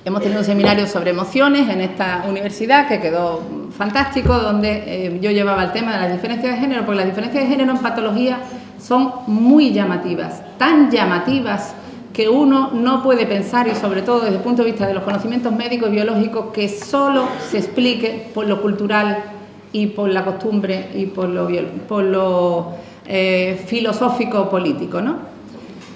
hemos tenido un seminario sobre emociones en esta universidad que quedó fantástico, donde yo llevaba el tema de las diferencias de género, porque las diferencias de género en patología son muy llamativas, tan llamativas que uno no puede pensar, y sobre todo desde el punto de vista de los conocimientos médicos y biológicos, que solo se explique por lo cultural, y por la costumbre y por lo filosófico político, ¿no?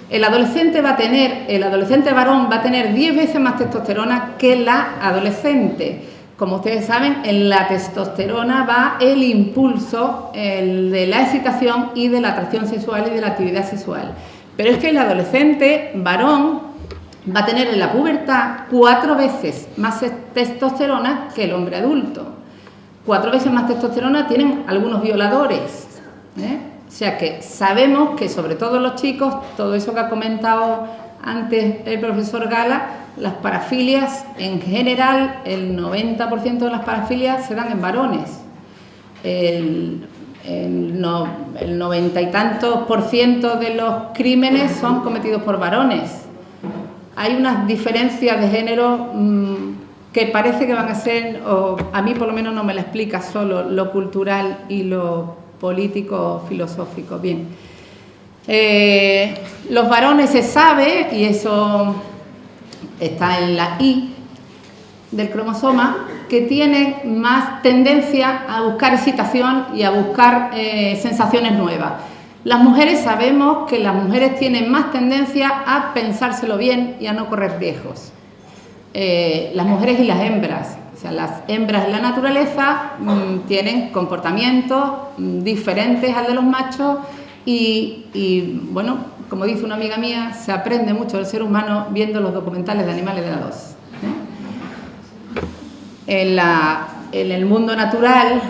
El adolescente varón va a tener 10 veces más testosterona que la adolescente. Como ustedes saben, en la testosterona va el impulso de la excitación y de la atracción sexual y de la actividad sexual. Pero es que el adolescente varón va a tener en la pubertad 4 veces más testosterona que el hombre adulto. 4 veces más testosterona tienen algunos violadores, O sea que sabemos que sobre todo los chicos, todo eso que ha comentado antes el profesor Gala, las parafilias en general, el 90% de las parafilias se dan en varones. El 90 y tantos % de los crímenes son cometidos por varones. Hay unas diferencias de género que parece que van a ser, o a mí por lo menos no me la explica solo lo cultural y lo político filosófico. Bien, los varones se sabe, y eso está en la Y del cromosoma, que tienen más tendencia a buscar excitación y a buscar sensaciones nuevas. Las mujeres sabemos que las mujeres tienen más tendencia a pensárselo bien y a no correr riesgos. Las mujeres y las hembras. O sea, las hembras en la naturaleza tienen comportamientos diferentes al de los machos y, bueno, como dice una amiga mía, se aprende mucho del ser humano viendo los documentales de Animales de la 2. En el mundo natural,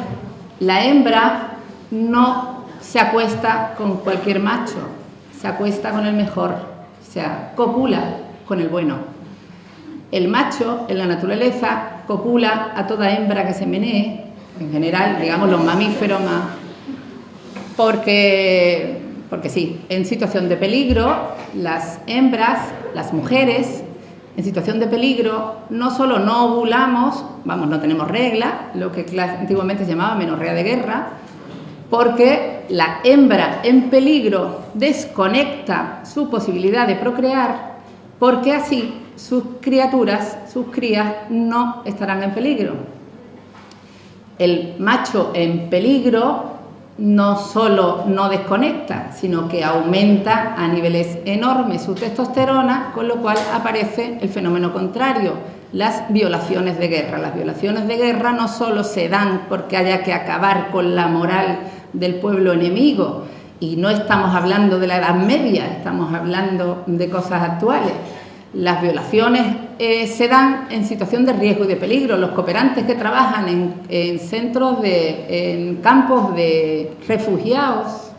la hembra no se acuesta con cualquier macho, se acuesta con el mejor, o sea, copula con el bueno. El macho, en la naturaleza, copula a toda hembra que se menee, en general, digamos, los mamíferos más, porque sí, en situación de peligro, las hembras, las mujeres, en situación de peligro, no solo no ovulamos, vamos, no tenemos regla, lo que antiguamente se llamaba menorrea de guerra, porque la hembra en peligro desconecta su posibilidad de procrear, porque así sus criaturas, sus crías, no estarán en peligro. El macho en peligro no solo no desconecta, sino que aumenta a niveles enormes su testosterona, con lo cual aparece el fenómeno contrario, las violaciones de guerra. Las violaciones de guerra no solo se dan porque haya que acabar con la moral del pueblo enemigo, y no estamos hablando de la Edad Media, estamos hablando de cosas actuales. Las violaciones se dan en situación de riesgo y de peligro. Los cooperantes que trabajan en centros, en campos de refugiados,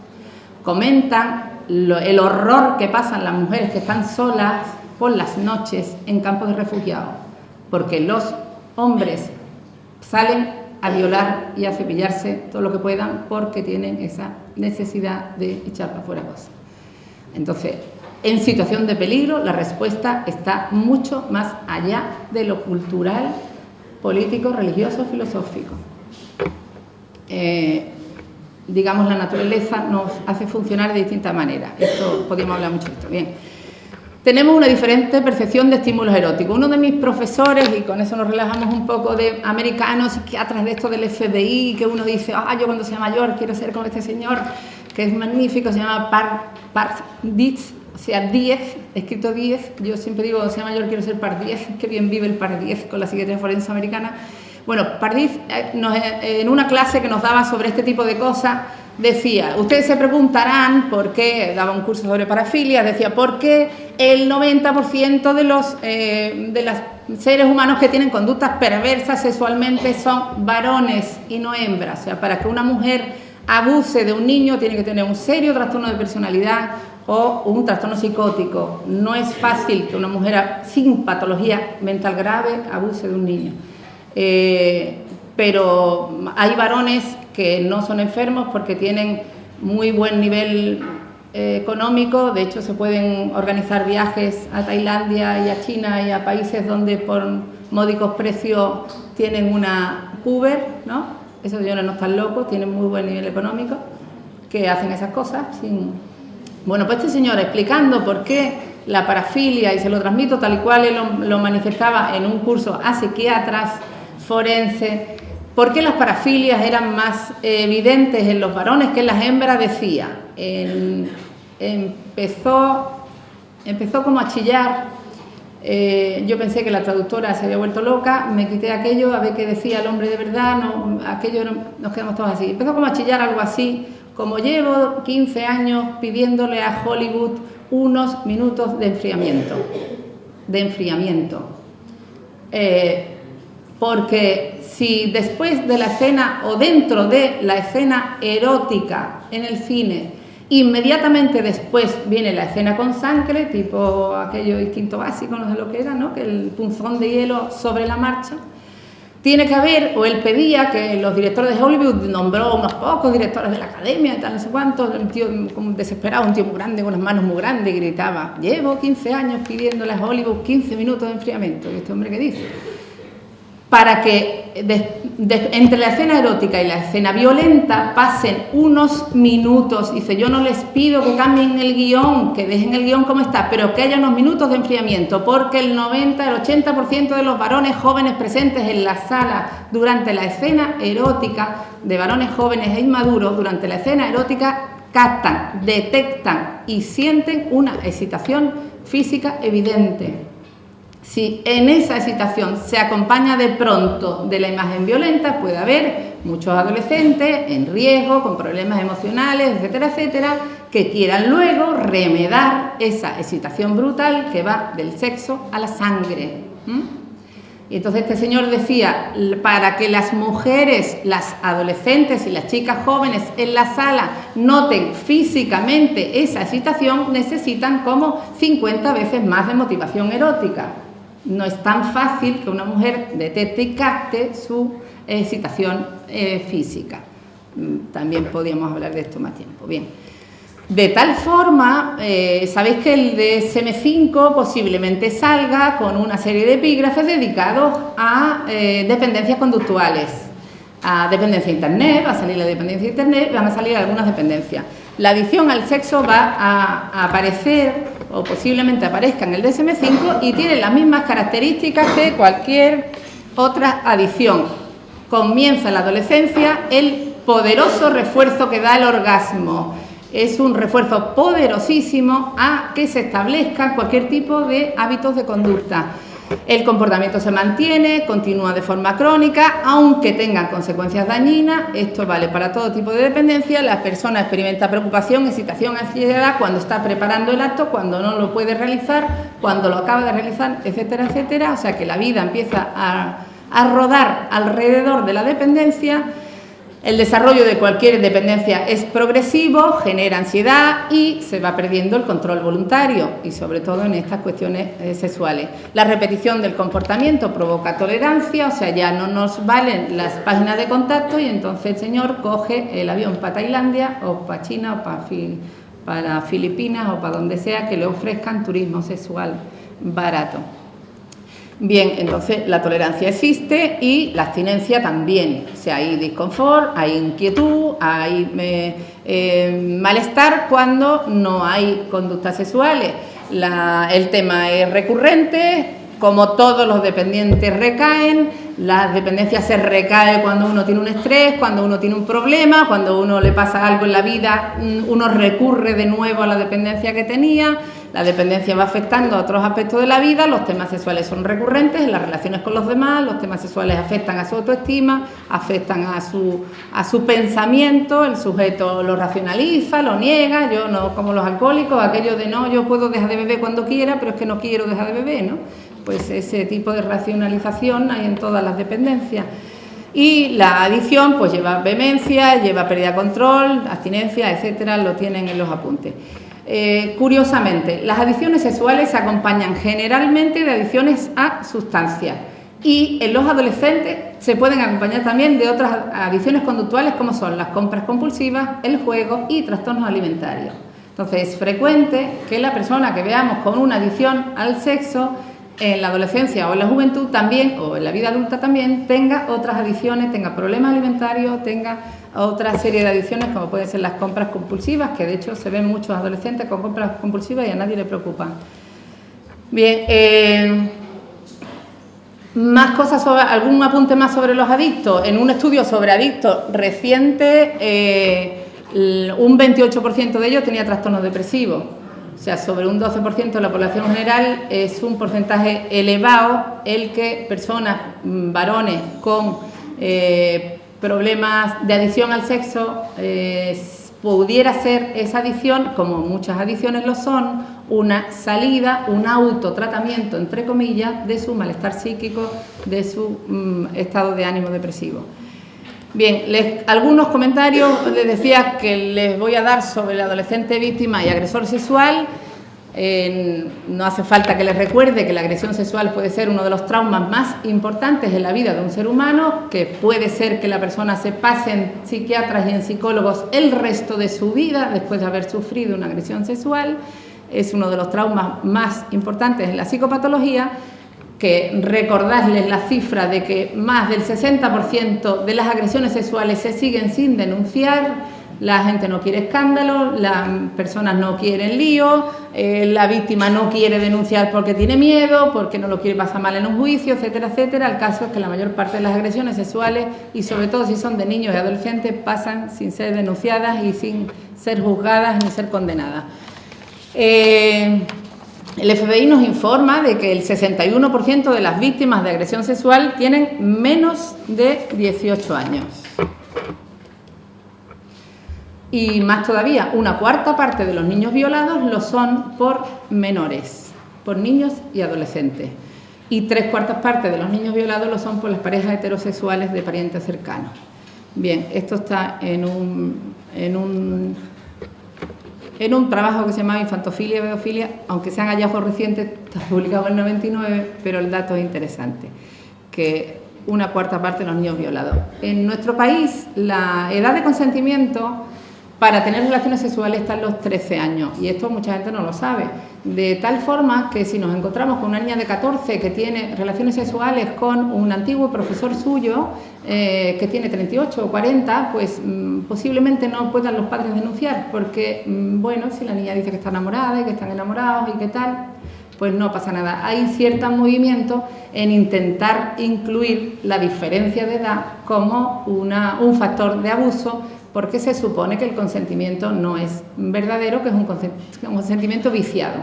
comentan el horror que pasan las mujeres que están solas por las noches en campos de refugiados, porque los hombres salen a violar y a cepillarse todo lo que puedan porque tienen esa necesidad de echar para afuera cosas. Entonces, en situación de peligro, la respuesta está mucho más allá de lo cultural, político, religioso, filosófico. Digamos, la naturaleza nos hace funcionar de distintas maneras. Esto, podríamos hablar mucho de esto. Bien. Tenemos una diferente percepción de estímulos eróticos. Uno de mis profesores, y con eso nos relajamos un poco, de americanos, psiquiatras de esto del FBI, que uno dice, yo cuando sea mayor quiero ser como este señor, que es magnífico, se llama Parditz, o sea, 10, escrito 10, yo siempre digo, sea mayor quiero ser Parditz, que bien vive el Parditz con la psiquiatría forense americana. Bueno, Parditz, en una clase que nos daba sobre este tipo de cosas, decía, ustedes se preguntarán por qué, daba un curso sobre parafilia, decía, ¿por qué el 90% de los seres humanos que tienen conductas perversas sexualmente son varones y no hembras? O sea, para que una mujer abuse de un niño tiene que tener un serio trastorno de personalidad o un trastorno psicótico. No es fácil que una mujer sin patología mental grave abuse de un niño. Pero hay varones que no son enfermos porque tienen muy buen nivel económico. De hecho, se pueden organizar viajes a Tailandia y a China y a países donde por módicos precios tienen una puber, ¿no? Esos señores no están locos, tienen muy buen nivel económico, que hacen esas cosas sin... Bueno, pues este señor explicando por qué la parafilia, y se lo transmito tal y cual él lo manifestaba en un curso a psiquiatras forenses, ¿Por qué las parafilias eran más evidentes en los varones que en las hembras? Decía, empezó como a chillar. Yo pensé que la traductora se había vuelto loca, me quité aquello a ver qué decía el hombre de verdad, no, aquello nos quedamos todos así. Empezó como a chillar algo así, como llevo 15 años pidiéndole a Hollywood unos minutos de enfriamiento. Porque si después de la escena o dentro de la escena erótica en el cine, inmediatamente después viene la escena con sangre, tipo aquello instinto básico, no sé lo que era, ¿no? Que el punzón de hielo sobre la marcha, tiene que haber, o él pedía que los directores de Hollywood, nombró unos pocos directores de la academia y tal, no sé cuántos, el tío como desesperado, un tío muy grande, con las manos muy grandes, y gritaba, llevo 15 años pidiéndole a Hollywood 15 minutos de enfriamiento. ¿Y este hombre qué dice? Para que entre la escena erótica y la escena violenta pasen unos minutos. Dice, yo no les pido que cambien el guión, que dejen el guión como está, pero que haya unos minutos de enfriamiento, porque el 80% de los varones jóvenes presentes en la sala durante la escena erótica, de varones jóvenes e inmaduros, durante la escena erótica, captan, detectan y sienten una excitación física evidente. Si en esa excitación se acompaña de pronto de la imagen violenta, puede haber muchos adolescentes en riesgo, con problemas emocionales, etcétera, etcétera, que quieran luego remedar esa excitación brutal que va del sexo a la sangre. Y entonces este señor decía, para que las mujeres, las adolescentes y las chicas jóvenes en la sala noten físicamente esa excitación, necesitan como 50 veces más de motivación erótica. No es tan fácil que una mujer detecte y capte su excitación física. También podríamos hablar de esto más tiempo. Bien. De tal forma, sabéis que el DSM-5 posiblemente salga con una serie de epígrafes dedicados a dependencias conductuales. A dependencia de Internet, va a salir la dependencia de Internet, van a salir algunas dependencias. La adicción al sexo va a aparecer, o posiblemente aparezca en el DSM-5, y tiene las mismas características que cualquier otra adicción. Comienza en la adolescencia el poderoso refuerzo que da el orgasmo. Es un refuerzo poderosísimo a que se establezca cualquier tipo de hábitos de conducta. El comportamiento se mantiene, continúa de forma crónica, aunque tengan consecuencias dañinas. Esto vale para todo tipo de dependencia. La persona experimenta preocupación, excitación, ansiedad cuando está preparando el acto, cuando no lo puede realizar, cuando lo acaba de realizar, etcétera, etcétera. O sea que la vida empieza a rodar alrededor de la dependencia. El desarrollo de cualquier dependencia es progresivo, genera ansiedad y se va perdiendo el control voluntario, y sobre todo en estas cuestiones sexuales. La repetición del comportamiento provoca tolerancia, o sea, ya no nos valen las páginas de contacto, y entonces el señor coge el avión para Tailandia o para China o para Filipinas o para donde sea que le ofrezcan turismo sexual barato. Bien, entonces la tolerancia existe y la abstinencia también. O sea, hay disconfort, hay inquietud, hay malestar cuando no hay conductas sexuales. El tema es recurrente, como todos los dependientes recaen. La dependencia se recae cuando uno tiene un estrés, cuando uno tiene un problema, cuando uno le pasa algo en la vida, uno recurre de nuevo a la dependencia que tenía. La dependencia va afectando a otros aspectos de la vida, los temas sexuales son recurrentes en las relaciones con los demás, los temas sexuales afectan a su autoestima, afectan a su pensamiento, el sujeto lo racionaliza, lo niega, yo no como los alcohólicos, aquello de no, yo puedo dejar de beber cuando quiera, pero es que no quiero dejar de beber, ¿no? Pues ese tipo de racionalización hay en todas las dependencias. Y la adicción pues lleva vehemencia, lleva pérdida de control, abstinencia, etcétera, lo tienen en los apuntes. Curiosamente, las adicciones sexuales se acompañan generalmente de adicciones a sustancias, y en los adolescentes se pueden acompañar también de otras adicciones conductuales como son las compras compulsivas, el juego y trastornos alimentarios. Entonces es frecuente que la persona que veamos con una adicción al sexo en la adolescencia o en la juventud también, o en la vida adulta también, tenga otras adicciones, tenga problemas alimentarios, tenga otra serie de adicciones como pueden ser las compras compulsivas, que de hecho se ven muchos adolescentes con compras compulsivas y a nadie le preocupan. Bien, Más cosas sobre, algún apunte más sobre los adictos. En un estudio sobre adictos reciente, un 28% de ellos tenía trastornos depresivos. O sea, sobre un 12% de la población general es un porcentaje elevado el que personas, varones con problemas de adicción al sexo, pudiera ser esa adicción, como muchas adicciones lo son, una salida, un autotratamiento, entre comillas, de su malestar psíquico, de su estado de ánimo depresivo. Bien, algunos comentarios les decía que les voy a dar sobre el adolescente víctima y agresor sexual. No hace falta que les recuerde que la agresión sexual puede ser uno de los traumas más importantes en la vida de un ser humano, que puede ser que la persona se pase en psiquiatras y en psicólogos el resto de su vida después de haber sufrido una agresión sexual. Es uno de los traumas más importantes en la psicopatología. Que recordarles la cifra de que más del 60% de las agresiones sexuales se siguen sin denunciar, la gente no quiere escándalo, las personas no quieren lío, la víctima no quiere denunciar porque tiene miedo, porque no lo quiere pasar mal en un juicio, etcétera, etcétera. El caso es que la mayor parte de las agresiones sexuales, y sobre todo si son de niños y adolescentes, pasan sin ser denunciadas y sin ser juzgadas ni ser condenadas. El FBI nos informa de que el 61% de las víctimas de agresión sexual tienen menos de 18 años. Y más todavía, una cuarta parte de los niños violados lo son por menores, por niños y adolescentes. Y 3/4 partes de los niños violados lo son por las parejas heterosexuales de parientes cercanos. Bien, esto está en un trabajo que se llama Infantofilia y Pedofilia, aunque sean hallazgos recientes, está publicado en el 99, pero el dato es interesante, que una cuarta parte de los niños violados. En nuestro país, la edad de consentimiento para tener relaciones sexuales está en los 13 años, y esto mucha gente no lo sabe, de tal forma que si nos encontramos con una niña de 14 que tiene relaciones sexuales con un antiguo profesor suyo, que tiene 38 o 40, pues posiblemente no puedan los padres denunciar, porque, bueno, si la niña dice que está enamorada y que están enamorados y que tal, pues no pasa nada. Hay cierto movimiento en intentar incluir la diferencia de edad como un factor de abuso, porque se supone que el consentimiento no es verdadero, que es un consentimiento viciado.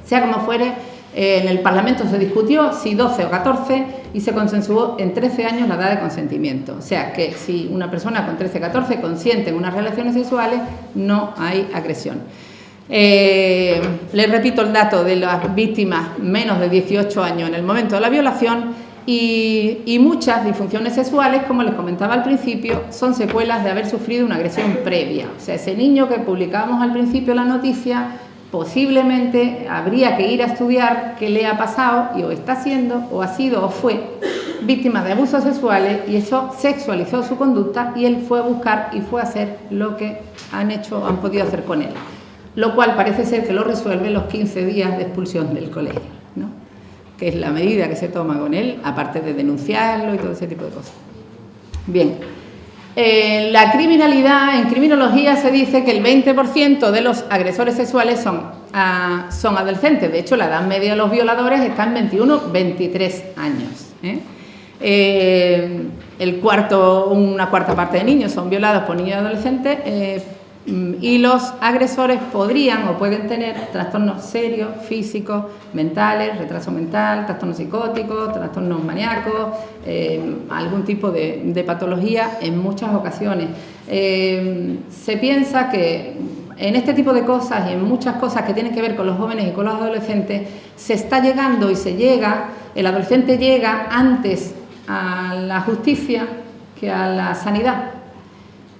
Sea como fuere, en el Parlamento se discutió si 12 o 14 y se consensuó en 13 años la edad de consentimiento. O sea que si una persona con 13 o 14 consiente en unas relaciones sexuales, no hay agresión. Les repito el dato de las víctimas menos de 18 años en el momento de la violación. Y muchas disfunciones sexuales, como les comentaba al principio, son secuelas de haber sufrido una agresión previa. O sea, ese niño que publicábamos al principio la noticia, posiblemente habría que ir a estudiar qué le ha pasado y o está siendo, o ha sido o fue víctima de abusos sexuales, y eso sexualizó su conducta y él fue a buscar y fue a hacer lo que han podido hacer con él. Lo cual parece ser que lo resuelve los 15 días de expulsión del colegio, ¿no? Que es la medida que se toma con él, aparte de denunciarlo y todo ese tipo de cosas. Bien, la criminalidad, en criminología se dice que el 20% de los agresores sexuales son adolescentes. De hecho, la edad media de los violadores está en 21, 23 años. Una cuarta parte de niños son violados por niños y adolescentes, y los agresores podrían o pueden tener trastornos serios, físicos, mentales, retraso mental, trastornos psicóticos, trastornos maníacos, algún tipo de patología en muchas ocasiones. Se piensa que en este tipo de cosas y en muchas cosas que tienen que ver con los jóvenes y con los adolescentes, se está llegando y se llega, el adolescente llega antes a la justicia que a la sanidad.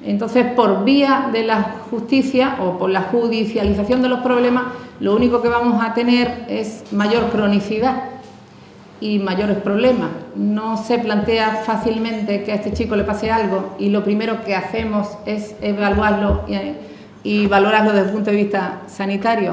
Entonces, por vía de la justicia o por la judicialización de los problemas, lo único que vamos a tener es mayor cronicidad y mayores problemas. No se plantea fácilmente que a este chico le pase algo y lo primero que hacemos es evaluarlo y valorarlo desde el punto de vista sanitario.